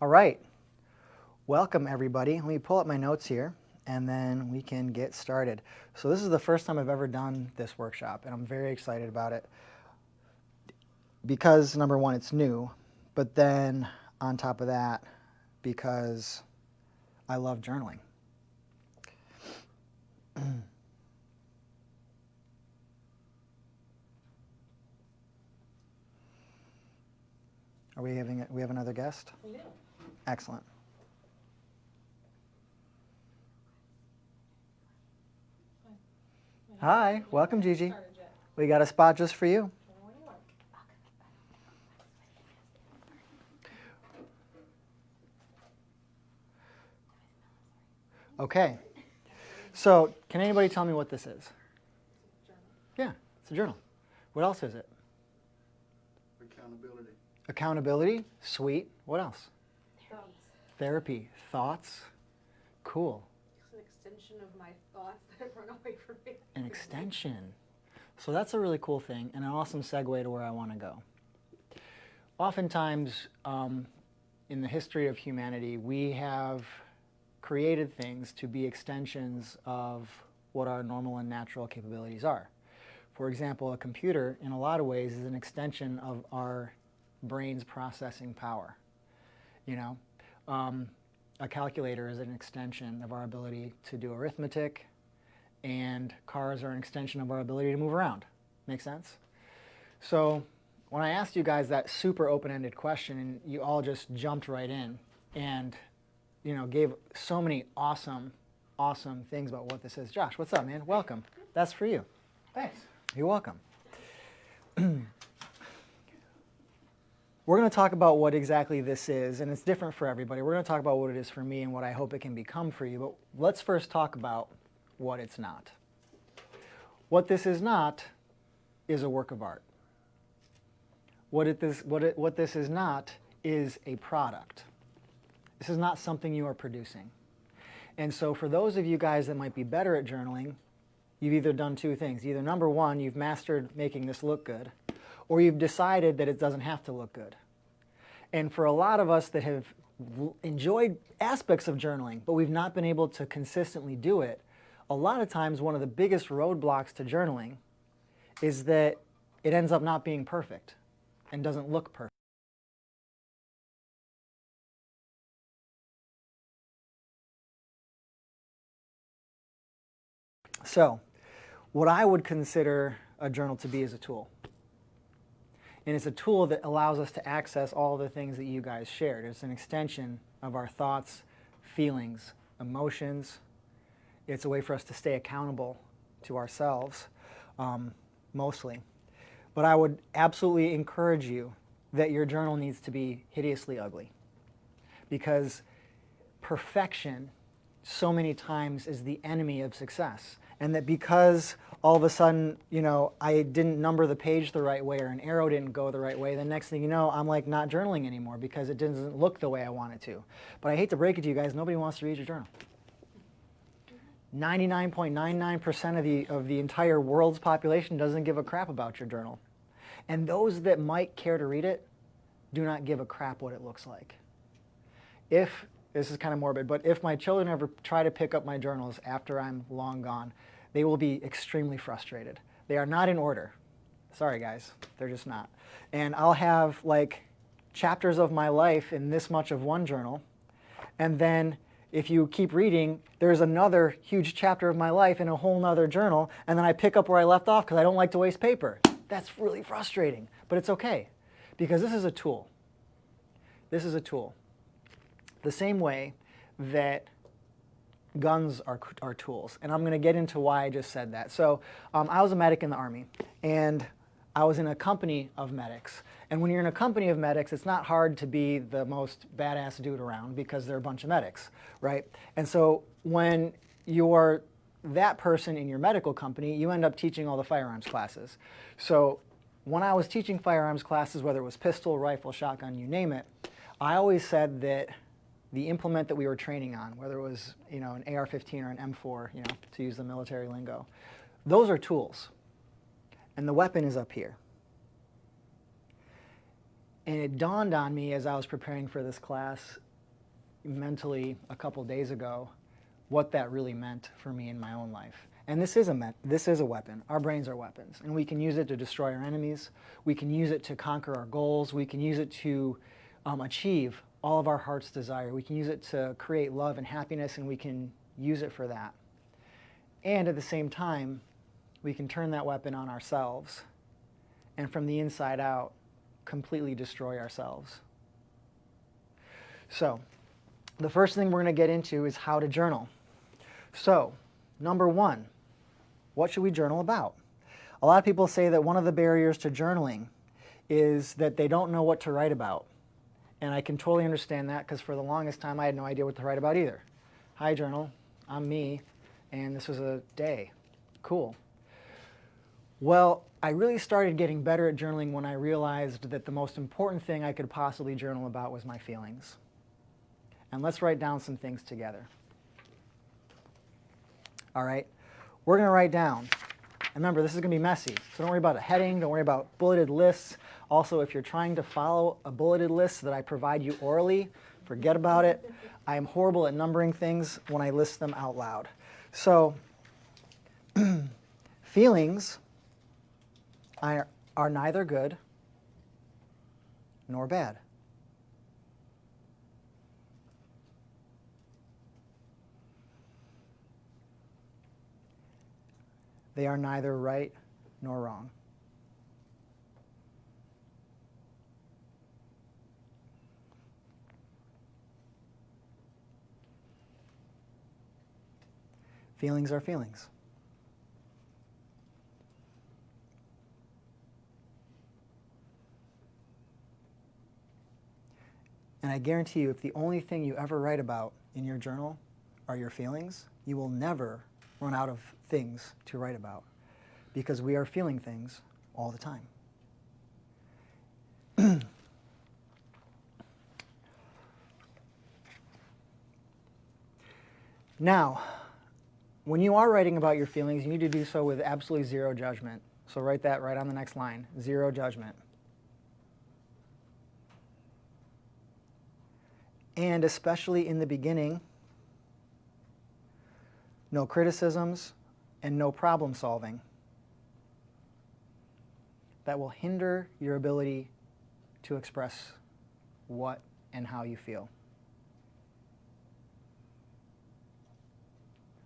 All right, welcome everybody. Let me pull up my notes here and then we can get started. So this is the first time I've ever done this workshop and I'm very excited about it because number one, it's new, but then on top of that, because I love journaling. Are we have another guest? We do. Excellent. Hi, welcome Gigi. We got a spot just for you. Okay, so can anybody tell me what this is? Yeah, it's a journal. What else is it? Accountability. Accountability, sweet. What else? Thoughts. Therapy, thoughts, cool. It's an extension of my thoughts that run away from me. An extension. So that's a really cool thing and an awesome segue to where I want to go. Oftentimes, in the history of humanity, we have created things to be extensions of what our normal and natural capabilities are. For example, a computer, in a lot of ways, is an extension of our brain's processing power. You know, a calculator is an extension of our ability to do arithmetic, and cars are an extension of our ability to move around. Make sense? So when I asked you guys that super open-ended question, and you all just jumped right in and gave so many awesome things about what this is. Josh, what's up, man? Welcome. That's for you. Thanks. You're welcome. We're going to talk about what exactly this is, and it's different for everybody. We're going to talk about what it is for me and what I hope it can become for you, but let's first talk about what it's not. What this is not is a work of art. What this is not is a product. This is not something you are producing. And so for those of you guys that might be better at journaling, you've either done two things. Either number one, you've mastered making this look good, or you've decided that it doesn't have to look good. And for a lot of us that have enjoyed aspects of journaling, but we've not been able to consistently do it, a lot of times one of the biggest roadblocks to journaling is that it ends up not being perfect and doesn't look perfect. So, what I would consider a journal to be is a tool. And it's a tool that allows us to access all the things that you guys shared. It's an extension of our thoughts, feelings, emotions. It's a way for us to stay accountable to ourselves, mostly. But I would absolutely encourage you that your journal needs to be hideously ugly. Because perfection so many times is the enemy of success. And that because all of a sudden, I didn't number the page the right way or an arrow didn't go the right way, the next thing you know, I'm like not journaling anymore because it doesn't look the way I want it to. But I hate to break it to you guys, nobody wants to read your journal. 99.99% of the entire world's population doesn't give a crap about your journal. And those that might care to read it do not give a crap what it looks like. This is kind of morbid, but if my children ever try to pick up my journals after I'm long gone, they will be extremely frustrated. They are not in order. Sorry guys, they're just not. And I'll have like chapters of my life in this much of one journal, and then if you keep reading, there's another huge chapter of my life in a whole nother journal, and then I pick up where I left off because I don't like to waste paper. That's really frustrating, but it's okay, because this is a tool. This is a tool. The same way that guns are tools. And I'm going to get into why I just said that. So I was a medic in the Army, and I was in a company of medics. And when you're in a company of medics, it's not hard to be the most badass dude around because they're a bunch of medics, right? And so when you're that person in your medical company, you end up teaching all the firearms classes. So when I was teaching firearms classes, whether it was pistol, rifle, shotgun, you name it, I always said that the implement that we were training on, whether it was an AR-15 or an M4, to use the military lingo, those are tools. And the weapon is up here. And it dawned on me as I was preparing for this class mentally a couple days ago what that really meant for me in my own life. And this is a weapon. Our brains are weapons, and we can use it to destroy our enemies. We can use it to conquer our goals. We can use it to achieve all of our heart's desire. We can use it to create love and happiness, and we can use it for that. And at the same time, we can turn that weapon on ourselves, and from the inside out, completely destroy ourselves. So, the first thing we're going to get into is how to journal. So, number one, what should we journal about? A lot of people say that one of the barriers to journaling is that they don't know what to write about. And I can totally understand that, because for the longest time I had no idea what to write about either. Hi, journal. I'm me, and this was a day. Cool. Well, I really started getting better at journaling when I realized that the most important thing I could possibly journal about was my feelings. And let's write down some things together. All right? We're going to write down. And remember, this is going to be messy, so don't worry about a heading, don't worry about bulleted lists. Also, if you're trying to follow a bulleted list that I provide you orally, forget about it. I am horrible at numbering things when I list them out loud. So, feelings are neither good nor bad. They are neither right nor wrong. Feelings are feelings. And I guarantee you, if the only thing you ever write about in your journal are your feelings, you will never run out of things to write about, because we are feeling things all the time. Now, when you are writing about your feelings, you need to do so with absolutely zero judgment. So write that right on the next line, zero judgment. And especially in the beginning, no criticisms and no problem solving. That will hinder your ability to express what and how you feel.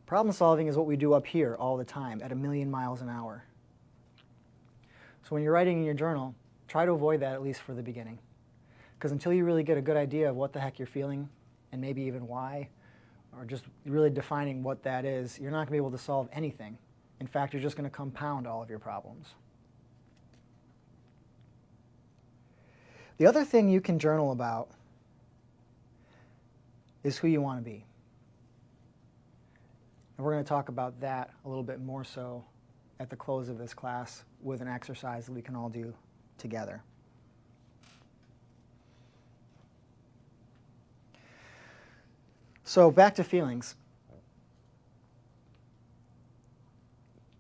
Problem solving is what we do up here all the time at 1,000,000 miles an hour. So when you're writing in your journal, try to avoid that, at least for the beginning. Because until you really get a good idea of what the heck you're feeling, and maybe even why, or just really defining what that is, you're not going to be able to solve anything. In fact, you're just going to compound all of your problems. The other thing you can journal about is who you want to be. And we're going to talk about that a little bit more so at the close of this class with an exercise that we can all do together. So back to feelings.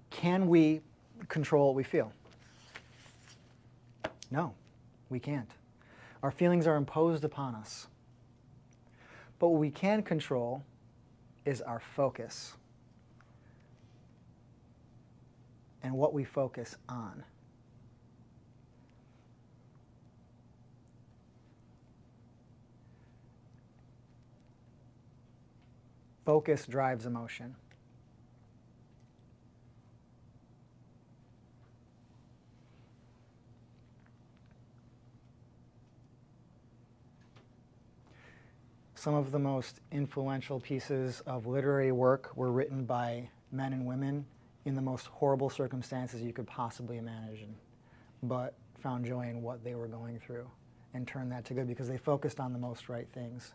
Can we control what we feel? No, we can't. Our feelings are imposed upon us. But what we can control is our focus and what we focus on. Focus drives emotion. Some of the most influential pieces of literary work were written by men and women in the most horrible circumstances you could possibly imagine, but found joy in what they were going through and turned that to good because they focused on the most right things.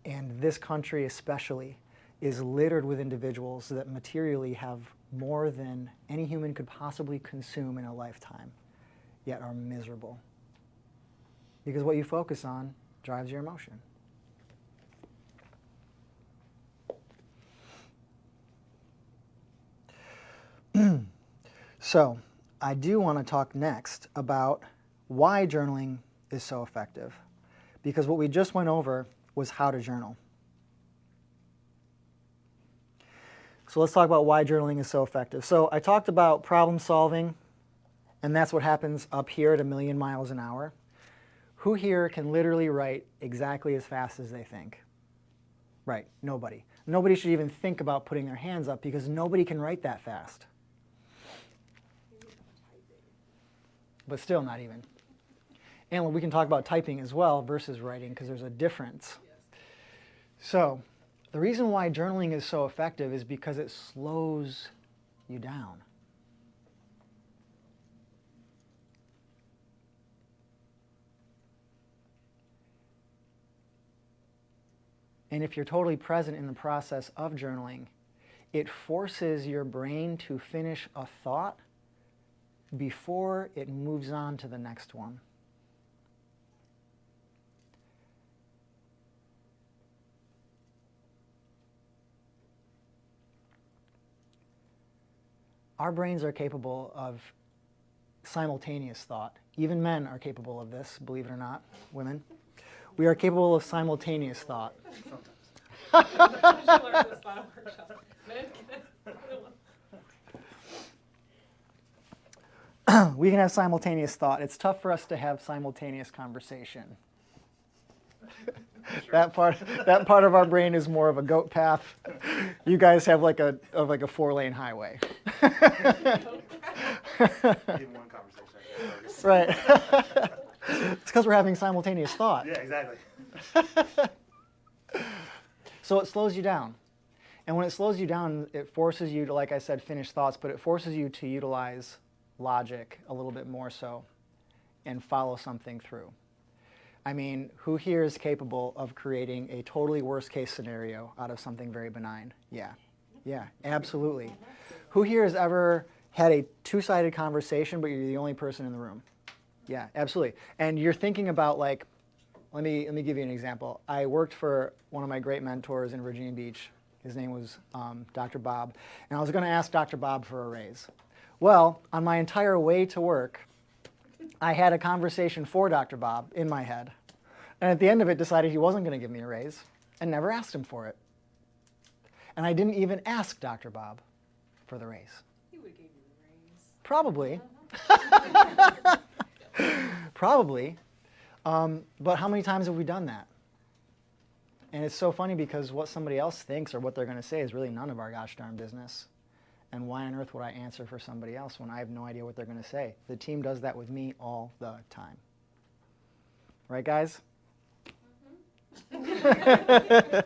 And this country especially is littered with individuals that materially have more than any human could possibly consume in a lifetime, yet are miserable. Because what you focus on drives your emotion. So, I do want to talk next about why journaling is so effective. Because what we just went over was how to journal. So let's talk about why journaling is so effective. So I talked about problem solving, and that's what happens up here at 1,000,000 miles an hour. Who here can literally write exactly as fast as they think? Right, nobody. Nobody should even think about putting their hands up because nobody can write that fast. But still not even. And we can talk about typing as well versus writing because there's a difference. So the reason why journaling is so effective is because it slows you down. And if you're totally present in the process of journaling, it forces your brain to finish a thought before it moves on to the next one. Our brains are capable of simultaneous thought. Even men are capable of this, believe it or not, women. We are capable of simultaneous thought. We can have simultaneous thought. It's tough for us to have simultaneous conversation. That part of our brain is more of a goat path. You guys have like a 4-lane highway. Even one conversation. Right. It's because we're having simultaneous thought. Yeah, exactly. So it slows you down. And when it slows you down, it forces you to, like I said, finish thoughts, but it forces you to utilize logic a little bit more so and follow something through. I mean, who here is capable of creating a totally worst case scenario out of something very benign? Yeah, absolutely. Who here has ever had a two-sided conversation, but you're the only person in the room? Yeah, absolutely. And you're thinking about, like, let me give you an example. I worked for one of my great mentors in Virginia Beach. His name was Dr. Bob. And I was going to ask Dr. Bob for a raise. Well, on my entire way to work, I had a conversation for Dr. Bob in my head. And at the end of it, decided he wasn't going to give me a raise and never asked him for it. And I didn't even ask Dr. Bob for the raise. He would give you the raise. Probably. Probably. But how many times have we done that? And it's so funny because what somebody else thinks or what they're going to say is really none of our gosh darn business. And why on earth would I answer for somebody else when I have no idea what they're going to say? The team does that with me all the time. Right, guys? Mm-hmm.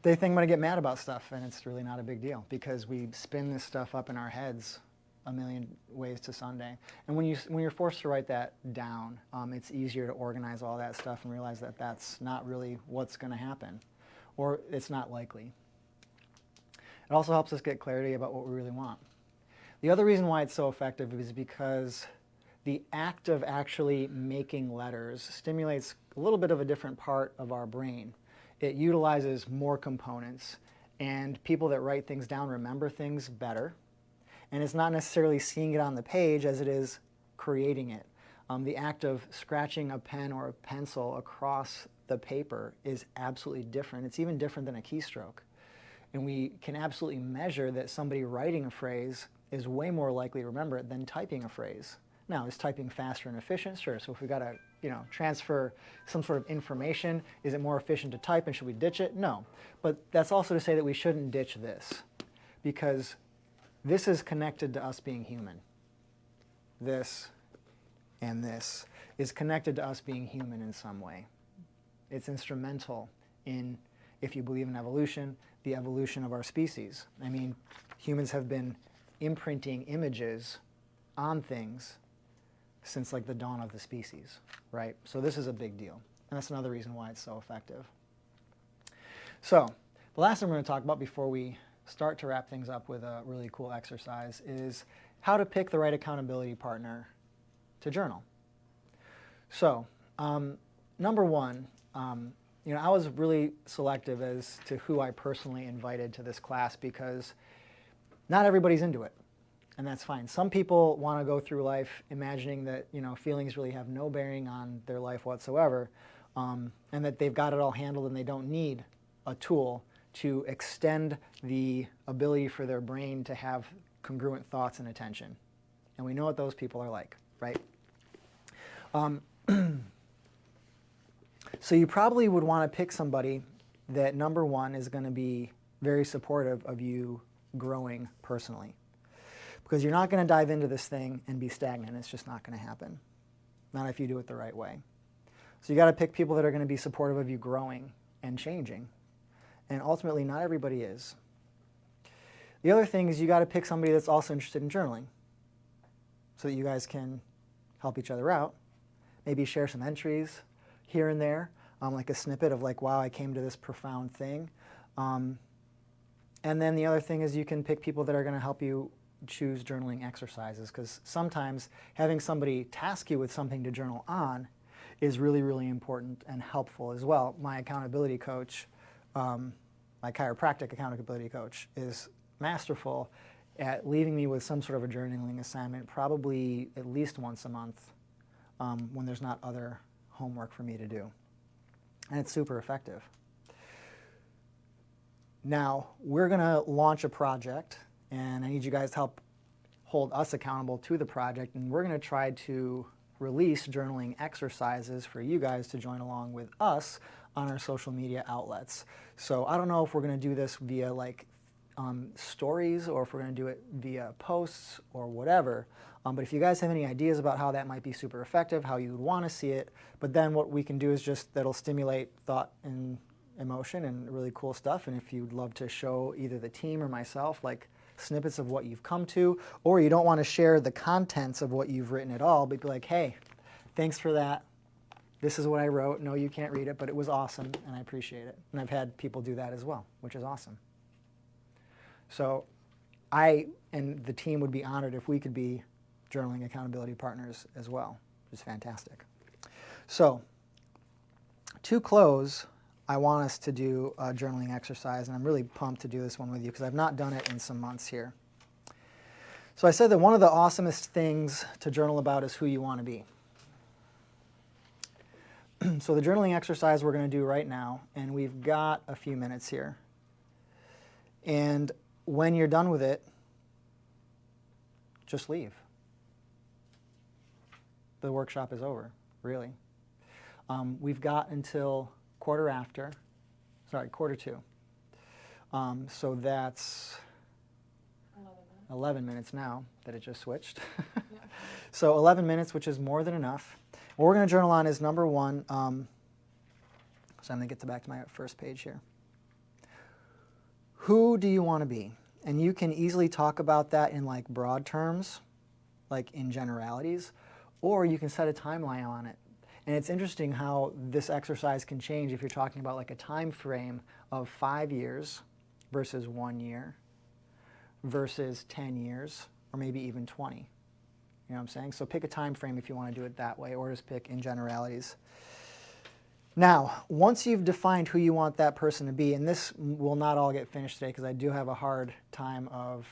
They think I'm going to get mad about stuff, and it's really not a big deal because we spin this stuff up in our heads a million ways to Sunday. And when you're forced to write that down, it's easier to organize all that stuff and realize that that's not really what's going to happen, or it's not likely. It also helps us get clarity about what we really want. The other reason why it's so effective is because the act of actually making letters stimulates a little bit of a different part of our brain. It utilizes more components, and people that write things down remember things better. And it's not necessarily seeing it on the page as it is creating it. The act of scratching a pen or a pencil across the paper is absolutely different. It's even different than a keystroke. And we can absolutely measure that somebody writing a phrase is way more likely to remember it than typing a phrase. Now, is typing faster and efficient? Sure. So if we've got to transfer some sort of information, is it more efficient to type and should we ditch it? No. But that's also to say that we shouldn't ditch this because this is connected to us being human. This and this is connected to us being human in some way. It's instrumental in, if you believe in evolution, the evolution of our species. I mean, humans have been imprinting images on things since like the dawn of the species, right? So this is a big deal. And that's another reason why it's so effective. So the last thing we're going to talk about before we start to wrap things up with a really cool exercise is how to pick the right accountability partner to journal. So number one, I was really selective as to who I personally invited to this class because not everybody's into it. And that's fine. Some people want to go through life imagining that, feelings really have no bearing on their life whatsoever, and that they've got it all handled and they don't need a tool to extend the ability for their brain to have congruent thoughts and attention. And we know what those people are like, right? So you probably would want to pick somebody that, number one, is going to be very supportive of you growing personally. Because you're not going to dive into this thing and be stagnant. It's just not going to happen. Not if you do it the right way. So you got to pick people that are going to be supportive of you growing and changing. And ultimately, not everybody is. The other thing is you got to pick somebody that's also interested in journaling so that you guys can help each other out. Maybe share some entries here and there, like a snippet of like, wow, I came to this profound thing. And then the other thing is you can pick people that are going to help you choose journaling exercises, because sometimes having somebody task you with something to journal on is really, really important and helpful as well. My accountability coach, my chiropractic accountability coach, is masterful at leaving me with some sort of a journaling assignment, probably at least once a month when there's not other homework for me to do. And it's super effective. Now, we're going to launch a project, and I need you guys to help hold us accountable to the project, and we're going to try to release journaling exercises for you guys to join along with us on our social media outlets. So I don't know if we're going to do this via like stories or if we're going to do it via posts or whatever. But if you guys have any ideas about how that might be super effective, how you would want to see it, but then what we can do is just that'll stimulate thought and emotion and really cool stuff. And if you'd love to show either the team or myself like snippets of what you've come to, or you don't want to share the contents of what you've written at all, but be like, hey, thanks for that. This is what I wrote. No, you can't read it, but it was awesome, and I appreciate it. And I've had people do that as well, which is awesome. So I and the team would be honored if we could be journaling accountability partners as well, which is fantastic. So to close, I want us to do a journaling exercise, and I'm really pumped to do this one with you because I've not done it in some months here. So I said that one of the awesomest things to journal about is who you want to be. So the journaling exercise we're going to do right now, and we've got a few minutes here. And when you're done with it, just leave. The workshop is over, really. We've got until quarter two. So that's 11 minutes now that it just switched. Yeah. So 11 minutes, which is more than enough. What we're going to journal on is number one. So I'm going to get back to my first page here. Who do you want to be? And you can easily talk about that in like broad terms, like in generalities, or you can set a timeline on it. And it's interesting how this exercise can change if you're talking about like a time frame of 5 years versus 1 year versus 10 years, or maybe even 20. You know what I'm saying? So pick a time frame if you want to do it that way, or just pick in generalities. Now, once you've defined who you want that person to be, and this will not all get finished today because I do have a hard time of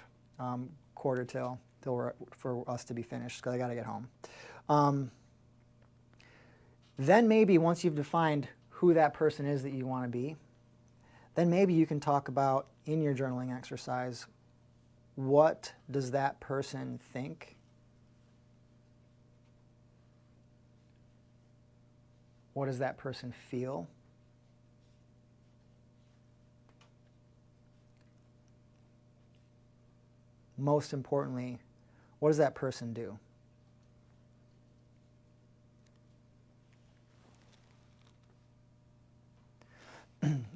quarter till for us to be finished because I got to get home. Then maybe once you've defined who that person is that you want to be, then maybe you can talk about in your journaling exercise, what does that person think? What does that person feel? Most importantly, what does that person do?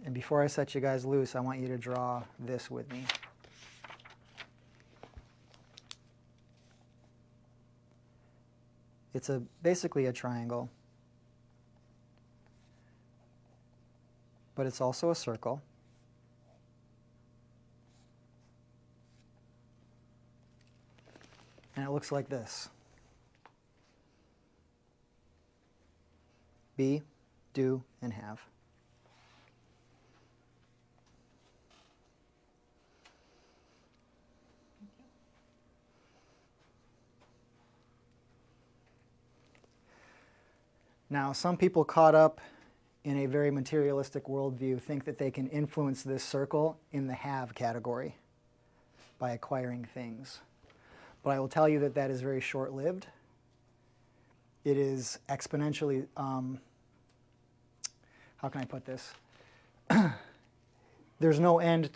And before I set you guys loose, I want you to draw this with me. It's basically a triangle, but it's also a circle. And it looks like this. Be, do, and have. Now, some people caught up in a very materialistic worldview think that they can influence this circle in the have category by acquiring things. But I will tell you that that is very short-lived. It is exponentially, how can I put this? There's no end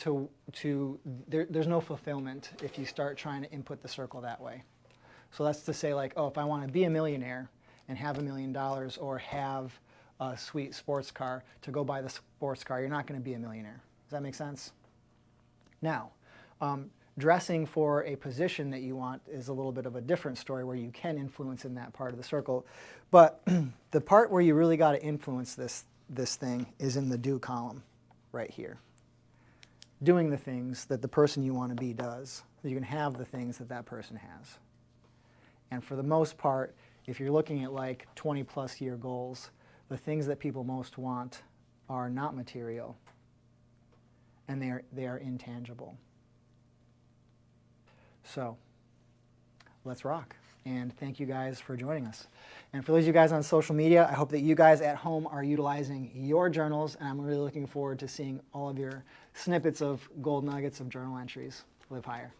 there's no fulfillment if you start trying to input the circle that way. So that's to say, like, oh, if I want to be a millionaire and have $1 million or have a sweet sports car, to go buy the sports car, you're not going to be a millionaire. Does that make sense? Now, dressing for a position that you want is a little bit of a different story where you can influence in that part of the circle. But the part where you really got to influence this thing is in the do column right here. Doing the things that the person you want to be does. So you can have the things that that person has. And for the most part, if you're looking at like 20+ year goals, the things that people most want are not material, and they are intangible. So let's rock. And thank you guys for joining us. And for those of you guys on social media, I hope that you guys at home are utilizing your journals, and I'm really looking forward to seeing all of your snippets of gold nuggets of journal entries. Live higher.